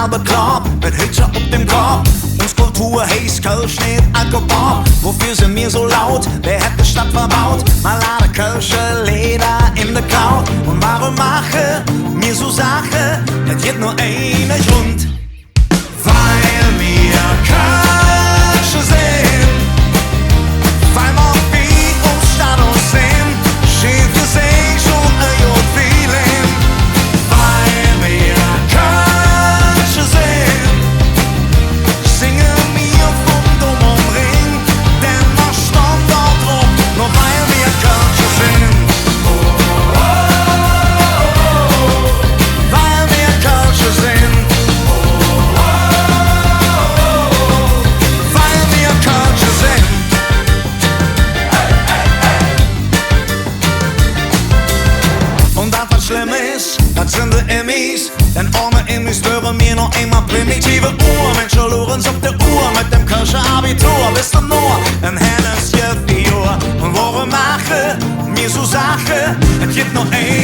selber klar, mit Hütchen auf dem Korb. Uns Kultur heißt Kölsch, nicht Alkohol. Wofür sind wir so laut? Wer hat die Stadt verbaut? Mal lade Kölsche Leder in der Kraut. Und warum mache mir so Sache? Es gibt nur einen Grund. Weil wir Kölsche sind. Weil wir wie uns Status sind. Schief für sich und ein Jod Feeling. Weil wir Kölsche sind. Singen wir vom Dom und Ring. Denn wir stand dort rum. Nur weil wir Kölsche sind. Weil wir Kölsche sind. Weil wir Kölsche sind. Und das was schlimm ist, das sind die Immis. Denn ohne Immis wären wir noch immer primitive Urmenschen. Lorenz auf der Uhr mit dem Kölscher Abitur. Bist du nur ein Hennes Jeffiur. Und warum mache mir so Sache? Es gibt nur ein